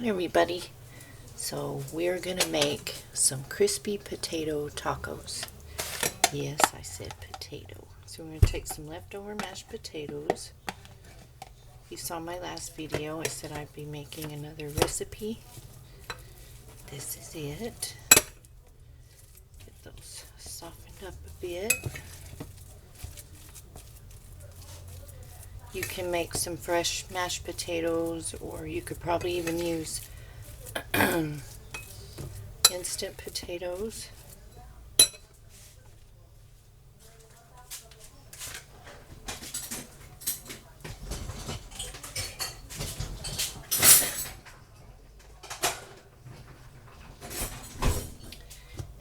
Hi everybody. So we're gonna make some crispy potato tacos. Yes, I said potato. So we're gonna take some leftover mashed potatoes. You saw my last video. I said I'd be making another recipe. This is it. Get those softened up a bit. You can make some fresh mashed potatoes, or you could probably even use instant potatoes.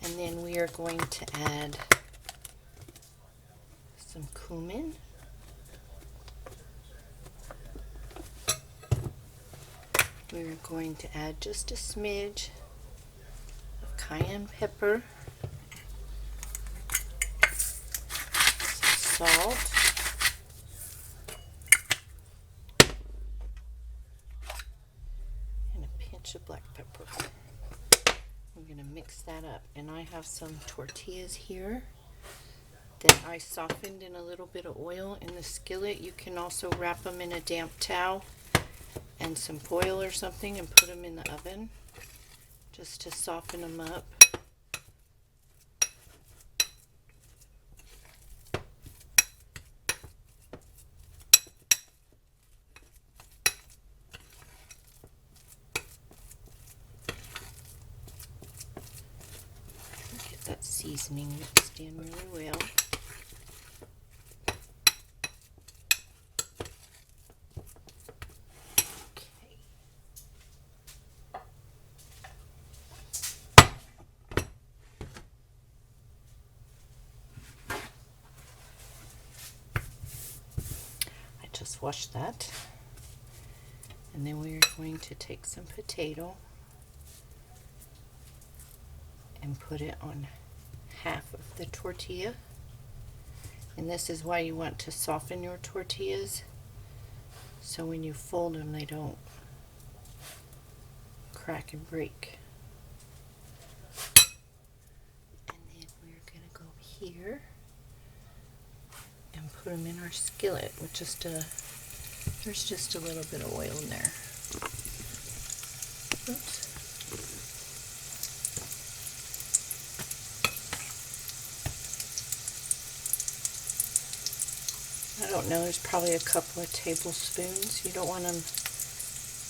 And then we are going to add some cumin. We're going to add just a smidge of cayenne pepper, some salt, and a pinch of black pepper. We're going to mix that up. And I have some tortillas here that I softened in a little bit of oil in the skillet. You can also wrap them in a damp towel and some foil or something and put them in the oven just to soften them up. Get that seasoning mixed in really well. Just wash that, and then we are going to take some potato and put it on half of the tortilla. And this is why you want to soften your tortillas, so when you fold them they don't crack and break. And then we're going to go here and put them in our skillet with there's just a little bit of oil in there. Oops. I don't know, there's probably a couple of tablespoons. You don't want them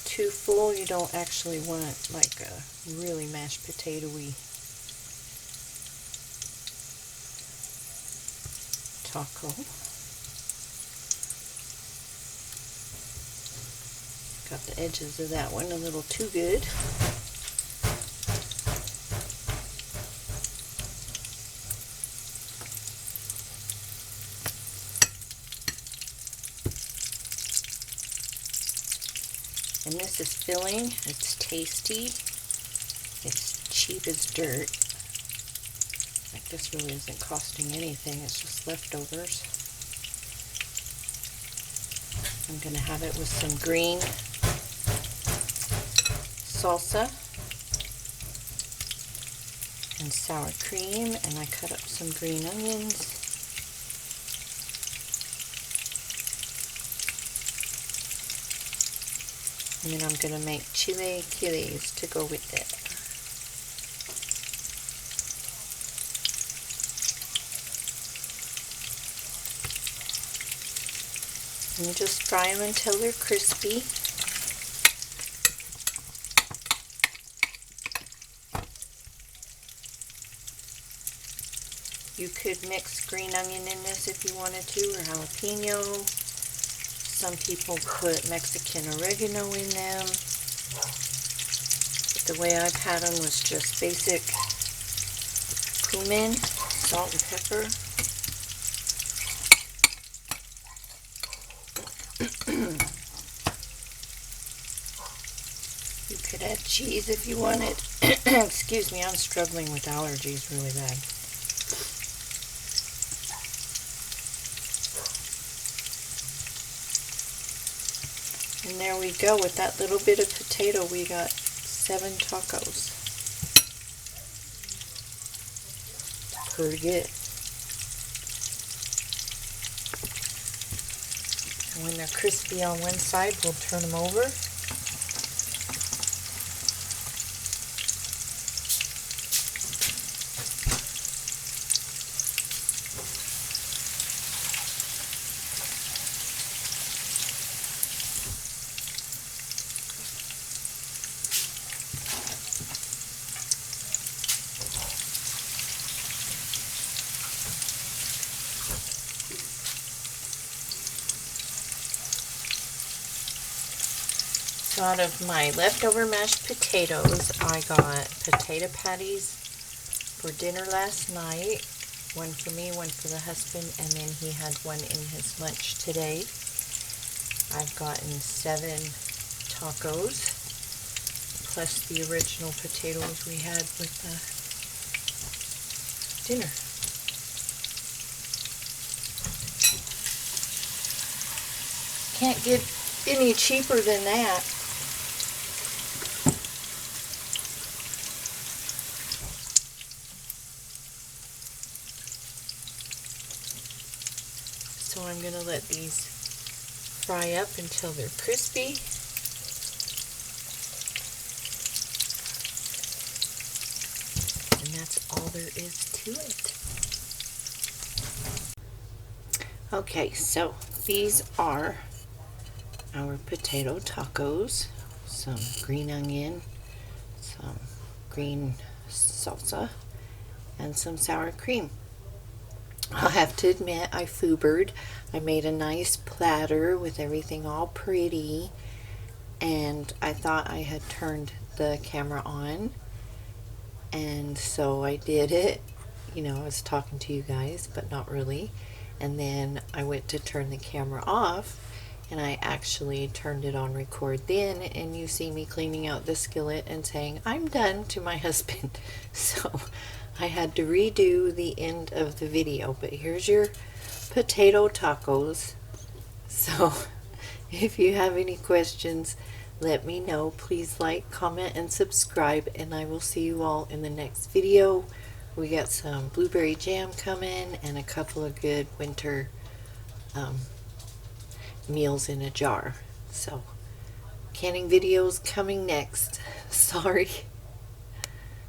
too full. You don't actually want like a really mashed potato-y taco. Got the edges of that one a little too good. And this is filling. It's tasty. It's cheap as dirt. Like, this really isn't costing anything. It's just leftovers. I'm going to have it with some green salsa and sour cream, and I cut up some green onions. And then I'm going to make chilaquiles to go with it. And you just fry them until they're crispy. You could mix green onion in this if you wanted to, or jalapeno. Some people put Mexican oregano in them. But the way I've had them was just basic cumin, salt and pepper. You could add cheese if you wanted. Excuse me, I'm struggling with allergies really bad. And there we go. With that little bit of potato, we got 7 tacos. Pretty good. And when they're crispy on one side, we'll turn them over. So out of my leftover mashed potatoes, I got potato patties for dinner last night. One for me, one for the husband, and then he had one in his lunch today. I've gotten 7 tacos, plus the original potatoes we had with the dinner. Can't get any cheaper than that. So I'm going to let these fry up until they're crispy. And that's all there is to it. Okay, so these are our potato tacos. Some green onion, some green salsa, and some sour cream. I have to admit, I foobered. I made a nice platter with everything all pretty, and I thought I had turned the camera on, and so I did it. You know, I was talking to you guys, but not really. And then I went to turn the camera off, and I actually turned it on record then, and you see me cleaning out the skillet and saying, "I'm done," to my husband. So I had to redo the end of the video, but here's your potato tacos. So if you have any questions, let me know. Please like, comment, and subscribe, and I will see you all in the next video. We got some blueberry jam coming and a couple of good winter meals in a jar. So canning videos coming next. Sorry.